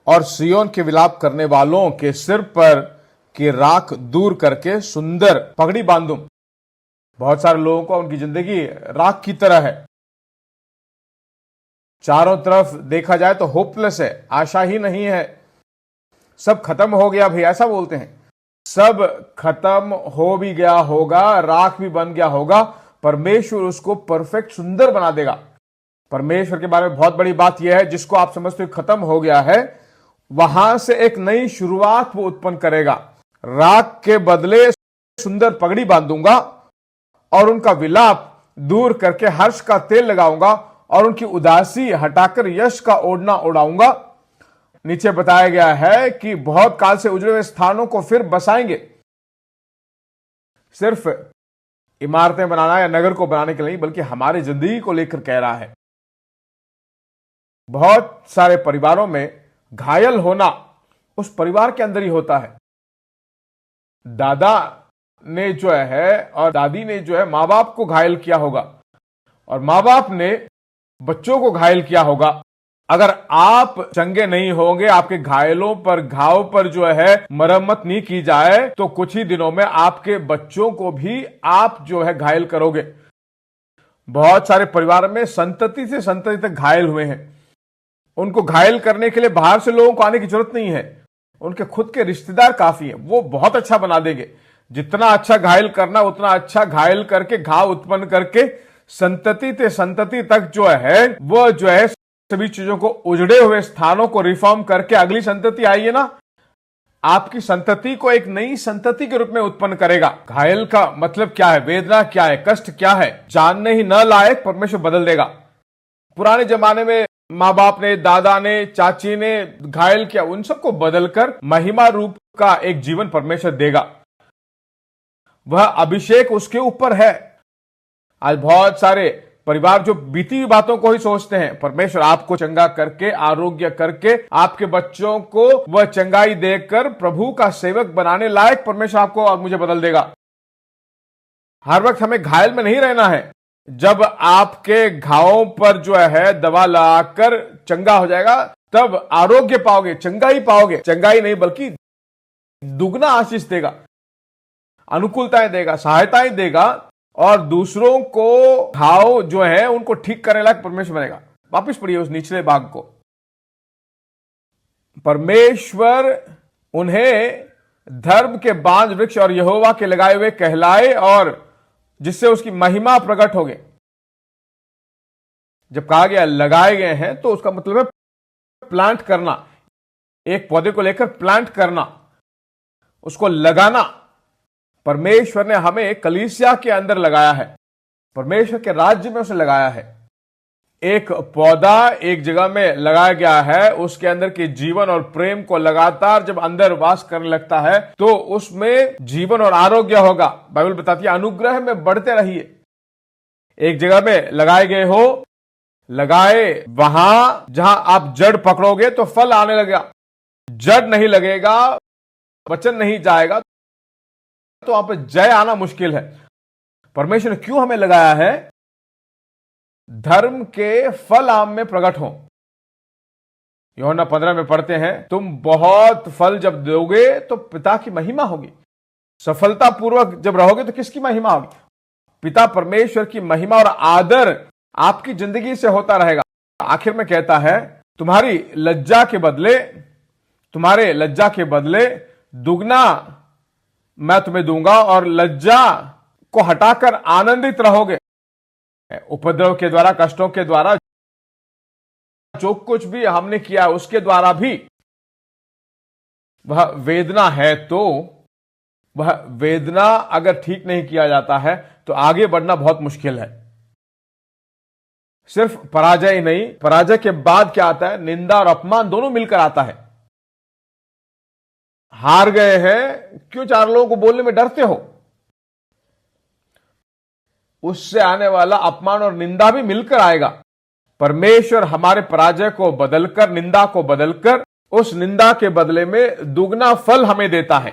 और सियोन के विलाप करने वालों के सिर पर की राख दूर करके सुंदर पगड़ी बांधूं। बहुत सारे लोगों को उनकी जिंदगी राख की तरह है, चारों तरफ देखा जाए तो होपलेस है, आशा ही नहीं है, सब खत्म हो गया भाई, ऐसा बोलते हैं। सब खत्म हो भी गया होगा, राख भी बन गया होगा, परमेश्वर उसको परफेक्ट सुंदर बना देगा। परमेश्वर के बारे में बहुत बड़ी बात यह है, जिसको आप समझते हो खत्म हो गया है, वहां से एक नई शुरुआत वो उत्पन्न करेगा। राख के बदले सुंदर पगड़ी बांधूंगा और उनका विलाप दूर करके हर्ष का तेल लगाऊंगा और उनकी उदासी हटाकर यश का ओढ़ना उड़ाऊंगा। नीचे बताया गया है कि बहुत काल से उजड़े हुए स्थानों को फिर बसाएंगे। सिर्फ इमारतें बनाना या नगर को बनाने के लिए नहीं, बल्कि हमारी जिंदगी को लेकर कह रहा है। बहुत सारे परिवारों में घायल होना उस परिवार के अंदर ही होता है। दादा ने जो है और दादी ने जो है मां बाप को घायल किया होगा और मां बाप ने बच्चों को घायल किया होगा। अगर आप चंगे नहीं होंगे, आपके घायलों पर घाव पर जो है मरम्मत नहीं की जाए, तो कुछ ही दिनों में आपके बच्चों को भी आप जो है घायल करोगे। बहुत सारे परिवार में संतति से संतति तक घायल हुए हैं। उनको घायल करने के लिए बाहर से लोगों को आने की जरूरत नहीं है, उनके खुद के रिश्तेदार काफी हैं, वो बहुत अच्छा बना देंगे। जितना अच्छा घायल करना उतना अच्छा घायल करके घाव उत्पन्न करके संतति से संतति तक जो है वो जो है सभी चीजों को, उजड़े हुए स्थानों को रिफॉर्म करके अगली संतति आई है ना, आपकी संतति को एक नई संतति के रूप में उत्पन्न करेगा। घायल का मतलब क्या है, वेदना क्या है, कष्ट क्या है, जानने ही न लायक परमेश्वर बदल देगा। पुराने जमाने में माँ बाप ने, दादा ने, चाची ने घायल किया, उन सबको बदलकर महिमा रूप का एक जीवन परमेश्वर देगा। वह अभिषेक उसके ऊपर है। आज बहुत सारे परिवार जो बीती हुई बातों को ही सोचते हैं, परमेश्वर आपको चंगा करके, आरोग्य करके, आपके बच्चों को वह चंगाई देकर प्रभु का सेवक बनाने लायक परमेश्वर आपको और मुझे बदल देगा। हर वक्त हमें घायल में नहीं रहना है। जब आपके घावों पर जो है दवा लगाकर चंगा हो जाएगा, तब आरोग्य पाओगे, चंगाई पाओगे। चंगाई नहीं बल्कि दुगना आशीष देगा, अनुकूलताएं देगा, सहायताएं देगा और दूसरों को घाव जो है उनको ठीक करने लायक परमेश्वर बनेगा। वापिस पढ़िए उस निचले भाग को। परमेश्वर उन्हें धर्म के बांज वृक्ष और यहोवा के लगाए हुए कहलाए और जिससे उसकी महिमा प्रकट हो गई। जब कहा गया लगाए गए हैं तो उसका मतलब है प्लांट करना, एक पौधे को लेकर प्लांट करना, उसको लगाना। परमेश्वर ने हमें कलीसिया के अंदर लगाया है, परमेश्वर के राज्य में उसे लगाया है। एक पौधा एक जगह में लगाया गया है, उसके अंदर के जीवन और प्रेम को लगातार जब अंदर वास करने लगता है तो उसमें जीवन और आरोग्य होगा। बाइबल बताती है अनुग्रह में बढ़ते रहिए। एक जगह में लगाए गए हो, लगाए वहां जहां आप जड़ पकड़ोगे तो फल आने लगेगा। जड़ नहीं लगेगा, वचन नहीं जाएगा, तो वहां पर जय आना मुश्किल है। परमेश्वर ने क्यों हमें लगाया है? धर्म के फल आम में प्रकट हो। यूहन्ना 15 में पढ़ते हैं, तुम बहुत फल जब दोगे तो पिता की महिमा होगी। सफलता पूर्वक जब रहोगे तो किसकी महिमा होगी? पिता परमेश्वर की महिमा और आदर आपकी जिंदगी से होता रहेगा। आखिर में कहता है, तुम्हारी लज्जा के बदले, तुम्हारे लज्जा के बदले दुगना मैं तुम्हें दूंगा और लज्जा को हटाकर आनंदित रहोगे। उपद्रव के द्वारा, कष्टों के द्वारा, जो कुछ भी हमने किया उसके द्वारा भी वह वेदना है, तो वह वेदना अगर ठीक नहीं किया जाता है तो आगे बढ़ना बहुत मुश्किल है। सिर्फ पराजय ही नहीं, पराजय के बाद क्या आता है? निंदा और अपमान दोनों मिलकर आता है। हार गए हैं, क्यों चार लोगों को बोलने में डरते हो? उससे आने वाला अपमान और निंदा भी मिलकर आएगा। परमेश्वर हमारे पराजय को बदलकर, निंदा को बदलकर, उस निंदा के बदले में दुगना फल हमें देता है।